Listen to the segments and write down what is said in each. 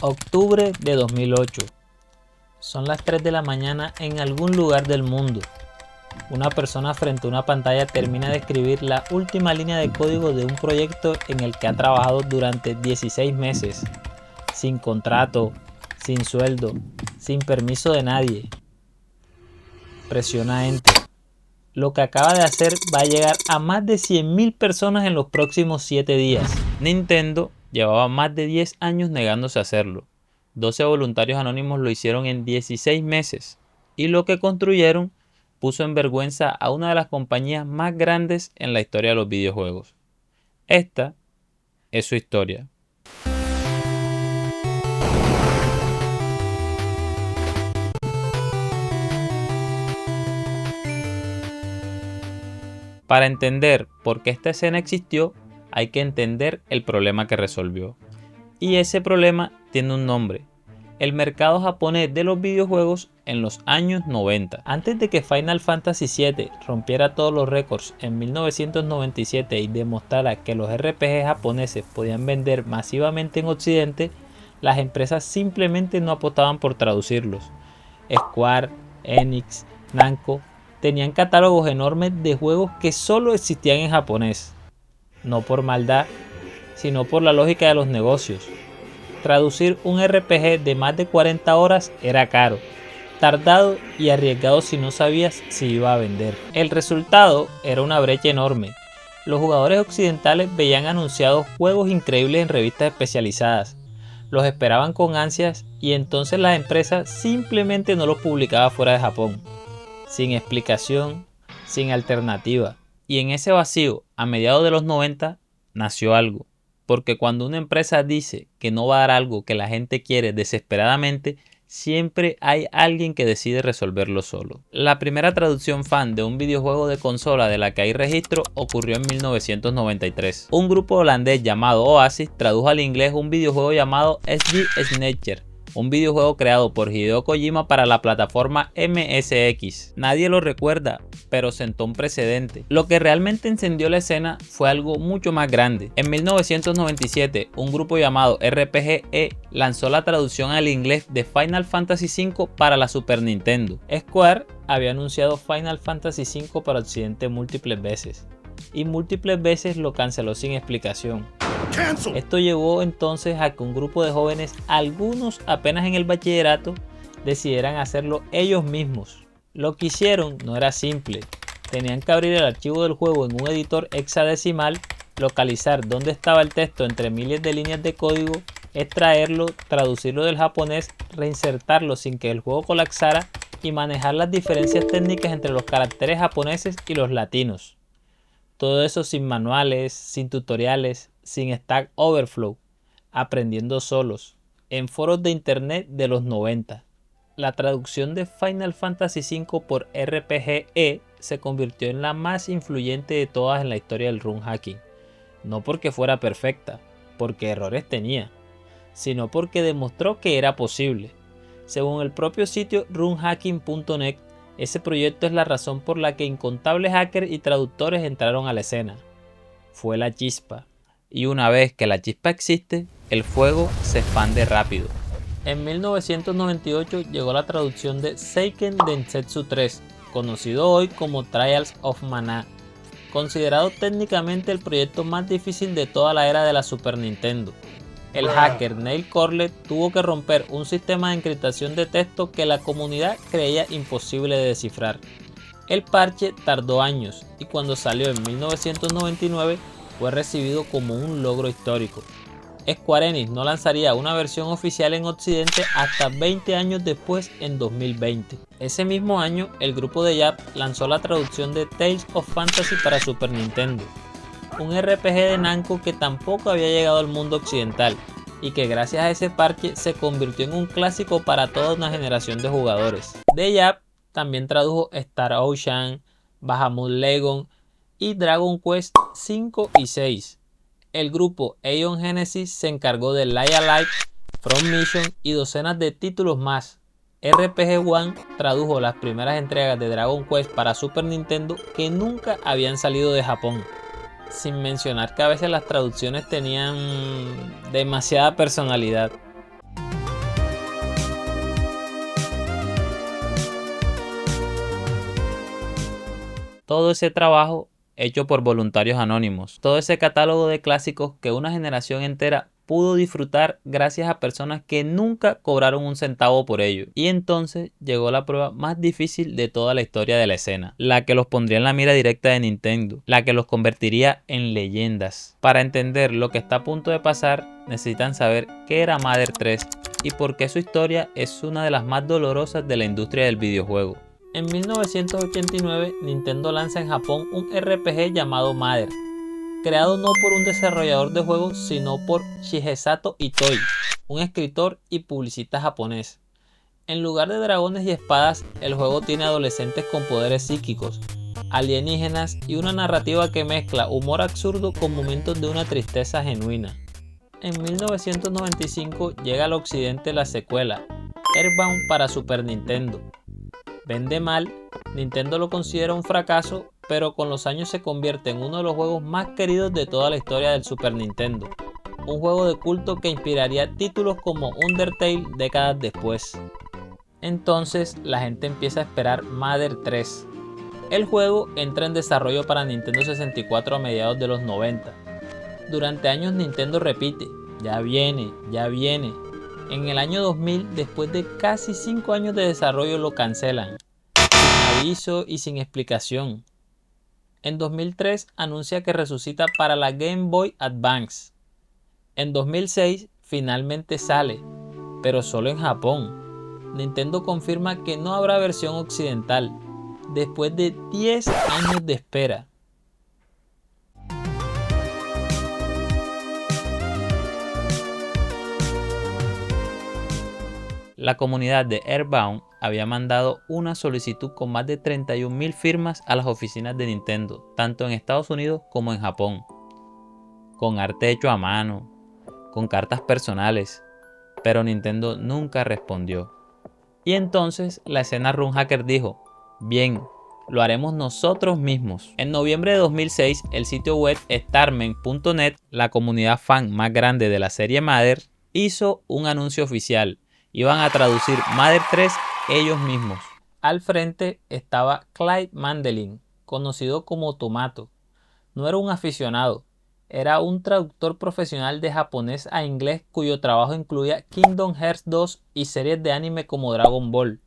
Octubre de 2008. Son las 3 de la mañana en algún lugar del mundo. Una persona frente a una pantalla termina de escribir la última línea de código de un proyecto en el que ha trabajado durante 16 meses, sin contrato, sin sueldo, sin permiso de nadie. Presiona Enter. Lo que acaba de hacer va a llegar a más de 100.000 personas en los próximos 7 días. Nintendo llevaba más de 10 años negándose a hacerlo. 12 voluntarios anónimos lo hicieron en 16 meses. Y lo que construyeron puso en vergüenza a una de las compañías más grandes en la historia de los videojuegos. Esta es su historia. Para entender por qué esta escena existió, hay que entender el problema que resolvió. Y ese problema tiene un nombre: el mercado japonés de los videojuegos en los años 90. Antes de que Final Fantasy VII rompiera todos los récords en 1997 y demostrara que los RPG japoneses podían vender masivamente en Occidente, las empresas simplemente no apostaban por traducirlos. Square, Enix, Namco tenían catálogos enormes de juegos que solo existían en japonés. No por maldad, sino por la lógica de los negocios. Traducir un RPG de más de 40 horas era caro, tardado y arriesgado si no sabías si iba a vender. El resultado era una brecha enorme. Los jugadores occidentales veían anunciados juegos increíbles en revistas especializadas, los esperaban con ansias y entonces las empresas simplemente no los publicaban fuera de Japón, sin explicación, sin alternativa. Y en ese vacío, a mediados de los 90, nació algo. Porque cuando una empresa dice que no va a dar algo que la gente quiere desesperadamente, siempre hay alguien que decide resolverlo solo. La primera traducción fan de un videojuego de consola de la que hay registro ocurrió en 1993. Un grupo holandés llamado Oasis tradujo al inglés un videojuego llamado SD Snatcher, un videojuego creado por Hideo Kojima para la plataforma MSX. Nadie lo recuerda, pero sentó un precedente. Lo que realmente encendió la escena fue algo mucho más grande. En 1997, un grupo llamado RPG-E lanzó la traducción al inglés de Final Fantasy V para la Super Nintendo. Square había anunciado Final Fantasy V para Occidente múltiples veces, y múltiples veces lo canceló sin explicación. Esto llevó entonces a que un grupo de jóvenes, algunos apenas en el bachillerato, decidieran hacerlo ellos mismos. Lo que hicieron no era simple. Tenían que abrir el archivo del juego en un editor hexadecimal, localizar dónde estaba el texto entre miles de líneas de código, extraerlo, traducirlo del japonés, reinsertarlo sin que el juego colapsara y manejar las diferencias técnicas entre los caracteres japoneses y los latinos. Todo eso sin manuales, sin tutoriales, sin Stack Overflow, aprendiendo solos, en foros de internet de los 90. La traducción de Final Fantasy V por RPG-E se convirtió en la más influyente de todas en la historia del run hacking. No porque fuera perfecta, porque errores tenía, sino porque demostró que era posible. Según el propio sitio runhacking.net, ese proyecto es la razón por la que incontables hackers y traductores entraron a la escena. Fue la chispa. Y una vez que la chispa existe, el fuego se expande rápido. En 1998 llegó la traducción de Seiken Densetsu 3, conocido hoy como Trials of Mana, considerado técnicamente el proyecto más difícil de toda la era de la Super Nintendo. El hacker Neil Corlett tuvo que romper un sistema de encriptación de texto que la comunidad creía imposible de descifrar. El parche tardó años y cuando salió en 1999 fue recibido como un logro histórico. Square Enix no lanzaría una versión oficial en Occidente hasta 20 años después, en 2020. Ese mismo año, el grupo de Yap lanzó la traducción de Tales of Fantasy para Super Nintendo, un RPG de Namco que tampoco había llegado al mundo occidental y que gracias a ese parche se convirtió en un clásico para toda una generación de jugadores. The Yap también tradujo Star Ocean, Bahamut Legion y Dragon Quest 5 y 6. El grupo Aeon Genesis se encargó de Light Alive, From Mission y docenas de títulos más. RPG One tradujo las primeras entregas de Dragon Quest para Super Nintendo que nunca habían salido de Japón. Sin mencionar que a veces las traducciones tenían demasiada personalidad. Todo ese trabajo hecho por voluntarios anónimos. Todo ese catálogo de clásicos que una generación entera pudo disfrutar gracias a personas que nunca cobraron un centavo por ello. Y entonces llegó la prueba más difícil de toda la historia de la escena, la que los pondría en la mira directa de Nintendo, la que los convertiría en leyendas. Para entender lo que está a punto de pasar, necesitan saber qué era Mother 3 y por qué su historia es una de las más dolorosas de la industria del videojuego. En 1989, Nintendo lanza en Japón un RPG llamado Mother, creado no por un desarrollador de juegos, sino por Shigesato Itoi, un escritor y publicista japonés. En lugar de dragones y espadas, el juego tiene adolescentes con poderes psíquicos, alienígenas y una narrativa que mezcla humor absurdo con momentos de una tristeza genuina. En 1995 llega al occidente la secuela, Earthbound para Super Nintendo. Vende mal, Nintendo lo considera un fracaso, pero con los años se convierte en uno de los juegos más queridos de toda la historia del Super Nintendo. Un juego de culto que inspiraría títulos como Undertale décadas después. Entonces la gente empieza a esperar Mother 3. El juego entra en desarrollo para Nintendo 64 a mediados de los 90. Durante años Nintendo repite, ya viene, ya viene. En el año 2000, después de casi 5 años de desarrollo, lo cancelan, sin aviso y sin explicación. En 2003 anuncia que resucita para la Game Boy Advance. En 2006 finalmente sale, pero solo en Japón. Nintendo confirma que no habrá versión occidental, después de 10 años de espera. La comunidad de Earthbound había mandado una solicitud con más de 31.000 firmas a las oficinas de Nintendo, tanto en Estados Unidos como en Japón, con arte hecho a mano, con cartas personales, pero Nintendo nunca respondió. Y entonces la escena RunHacker dijo, bien, lo haremos nosotros mismos. En noviembre de 2006, el sitio web Starmen.net, la comunidad fan más grande de la serie Mother, hizo un anuncio oficial. Iban a traducir Mother 3 ellos mismos. Al frente estaba Clyde Mandelin, conocido como Tomato. No era un aficionado, era un traductor profesional de japonés a inglés cuyo trabajo incluía Kingdom Hearts 2 y series de anime como Dragon Ball.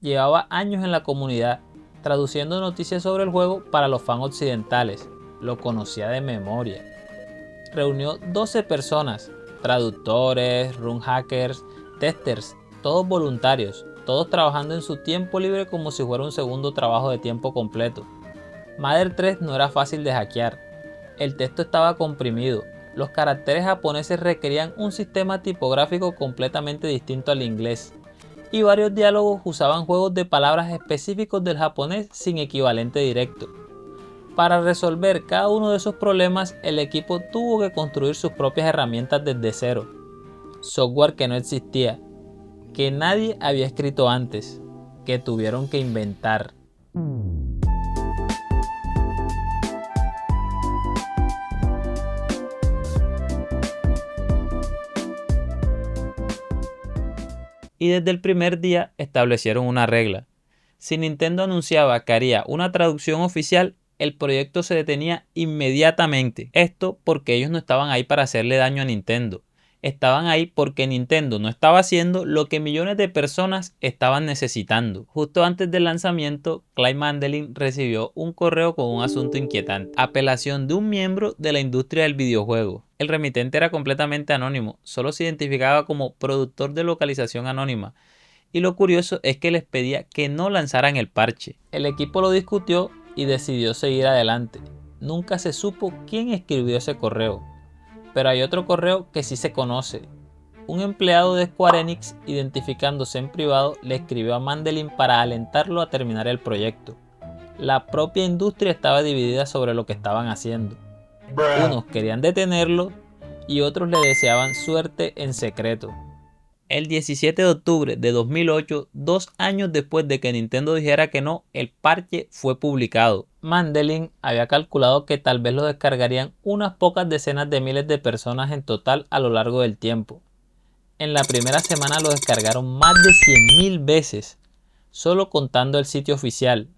Llevaba años en la comunidad, traduciendo noticias sobre el juego para los fans occidentales. Lo conocía de memoria. Reunió 12 personas, traductores, RunHackers, testers, todos voluntarios, todos trabajando en su tiempo libre como si fuera un segundo trabajo de tiempo completo. Mother 3 no era fácil de hackear. El texto estaba comprimido. Los caracteres japoneses requerían un sistema tipográfico completamente distinto al inglés. Y varios diálogos usaban juegos de palabras específicos del japonés sin equivalente directo. Para resolver cada uno de esos problemas, el equipo tuvo que construir sus propias herramientas desde cero. Software que no existía, que nadie había escrito antes, que tuvieron que inventar. Y desde el primer día establecieron una regla. Si Nintendo anunciaba que haría una traducción oficial, el proyecto se detenía inmediatamente. Esto porque ellos no estaban ahí para hacerle daño a Nintendo. Estaban ahí porque Nintendo no estaba haciendo lo que millones de personas estaban necesitando. Justo antes del lanzamiento, Clyde Mandelin recibió un correo con un asunto inquietante. Apelación de un miembro de la industria del videojuego. El remitente era completamente anónimo, solo se identificaba como productor de localización anónima. Y lo curioso es que les pedía que no lanzaran el parche. El equipo lo discutió y decidió seguir adelante. Nunca se supo quién escribió ese correo. Pero hay otro correo que sí se conoce. Un empleado de Square Enix, identificándose en privado, le escribió a Mandelin para alentarlo a terminar el proyecto. La propia industria estaba dividida sobre lo que estaban haciendo. Unos querían detenerlo y otros le deseaban suerte en secreto. El 17 de octubre de 2008, 2 años después de que Nintendo dijera que no, el parche fue publicado. Mandelin había calculado que tal vez lo descargarían unas pocas decenas de miles de personas en total a lo largo del tiempo. En la primera semana lo descargaron más de 100.000 veces, solo contando el sitio oficial.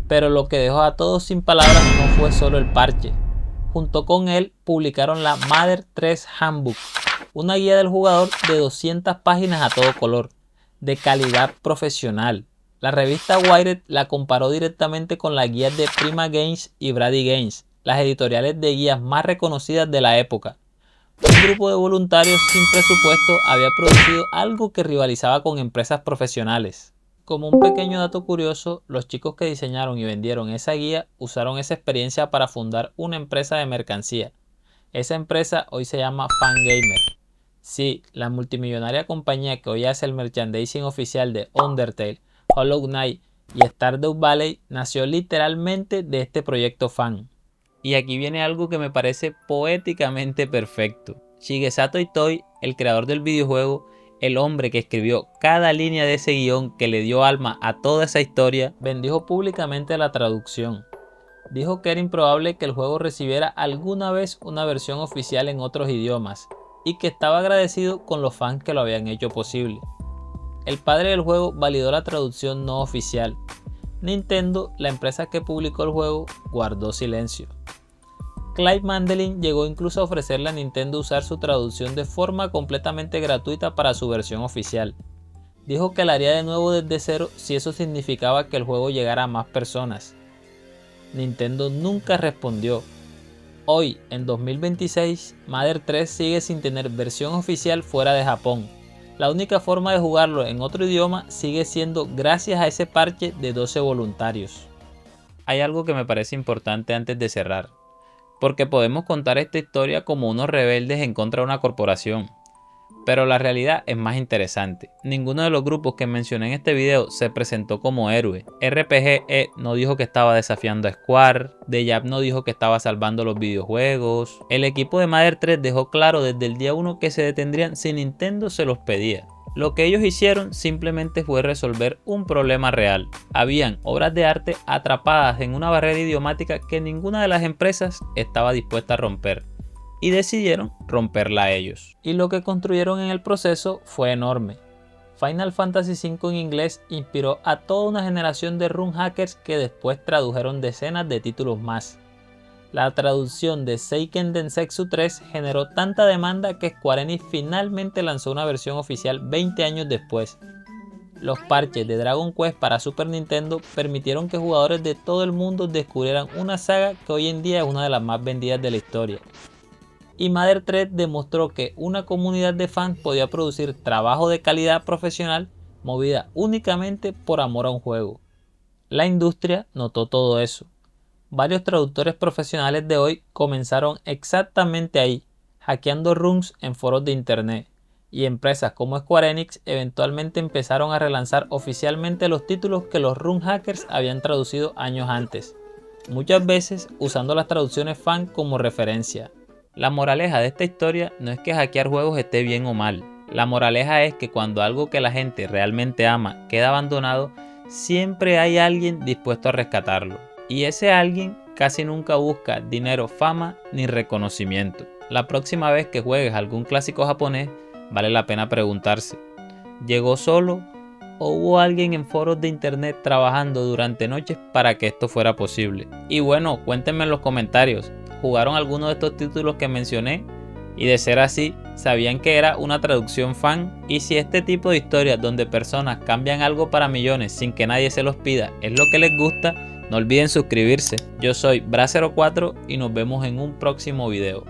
Pero lo que dejó a todos sin palabras no fue solo el parche. Junto con él publicaron la Mother 3 Handbook, una guía del jugador de 200 páginas a todo color, de calidad profesional. La revista Wired la comparó directamente con las guías de Prima Games y Brady Games, las editoriales de guías más reconocidas de la época. Un grupo de voluntarios sin presupuesto había producido algo que rivalizaba con empresas profesionales. Como un pequeño dato curioso, los chicos que diseñaron y vendieron esa guía usaron esa experiencia para fundar una empresa de mercancía. Esa empresa hoy se llama Fangamer. Sí, la multimillonaria compañía que hoy hace el merchandising oficial de Undertale, Hollow Knight y Stardew Valley nació literalmente de este proyecto fan. Y aquí viene algo que me parece poéticamente perfecto. Shigesato Itoi, el creador del videojuego, el hombre que escribió cada línea de ese guión que le dio alma a toda esa historia, bendijo públicamente la traducción. Dijo que era improbable que el juego recibiera alguna vez una versión oficial en otros idiomas y que estaba agradecido con los fans que lo habían hecho posible. El padre del juego validó la traducción no oficial. Nintendo, la empresa que publicó el juego, guardó silencio. Clive Mandelin llegó incluso a ofrecerle a Nintendo usar su traducción de forma completamente gratuita para su versión oficial. Dijo que la haría de nuevo desde cero si eso significaba que el juego llegara a más personas. Nintendo nunca respondió. Hoy, en 2026, Mother 3 sigue sin tener versión oficial fuera de Japón. La única forma de jugarlo en otro idioma sigue siendo gracias a ese parche de 12 voluntarios. Hay algo que me parece importante antes de cerrar. Porque podemos contar esta historia como unos rebeldes en contra de una corporación. Pero la realidad es más interesante. Ninguno de los grupos que mencioné en este video se presentó como héroe. RPG no dijo que estaba desafiando a Square. The Jab no dijo que estaba salvando los videojuegos. El equipo de Mother 3 dejó claro desde el día 1 que se detendrían si Nintendo se los pedía. Lo que ellos hicieron simplemente fue resolver un problema real. Habían obras de arte atrapadas en una barrera idiomática que ninguna de las empresas estaba dispuesta a romper. Y decidieron romperla ellos. Y lo que construyeron en el proceso fue enorme. Final Fantasy V en inglés inspiró a toda una generación de run hackers que después tradujeron decenas de títulos más. La traducción de Seiken Densetsu 3 generó tanta demanda que Square Enix finalmente lanzó una versión oficial 20 años después. Los parches de Dragon Quest para Super Nintendo permitieron que jugadores de todo el mundo descubrieran una saga que hoy en día es una de las más vendidas de la historia. Y Mother 3 demostró que una comunidad de fans podía producir trabajo de calidad profesional movida únicamente por amor a un juego. La industria notó todo eso. Varios traductores profesionales de hoy comenzaron exactamente ahí, hackeando runs en foros de internet, y empresas como Square Enix eventualmente empezaron a relanzar oficialmente los títulos que los run hackers habían traducido años antes, muchas veces usando las traducciones fan como referencia. La moraleja de esta historia no es que hackear juegos esté bien o mal, la moraleja es que cuando algo que la gente realmente ama queda abandonado, siempre hay alguien dispuesto a rescatarlo. Y ese alguien casi nunca busca dinero, fama ni reconocimiento. La próxima vez que juegues algún clásico japonés, vale la pena preguntarse, ¿llegó solo o hubo alguien en foros de internet trabajando durante noches para que esto fuera posible? Y bueno, cuéntenme en los comentarios, ¿jugaron alguno de estos títulos que mencioné? Y de ser así, ¿sabían que era una traducción fan? Y si este tipo de historias donde personas cambian algo para millones sin que nadie se los pida es lo que les gusta, no olviden suscribirse. Yo soy Bra04 y nos vemos en un próximo video.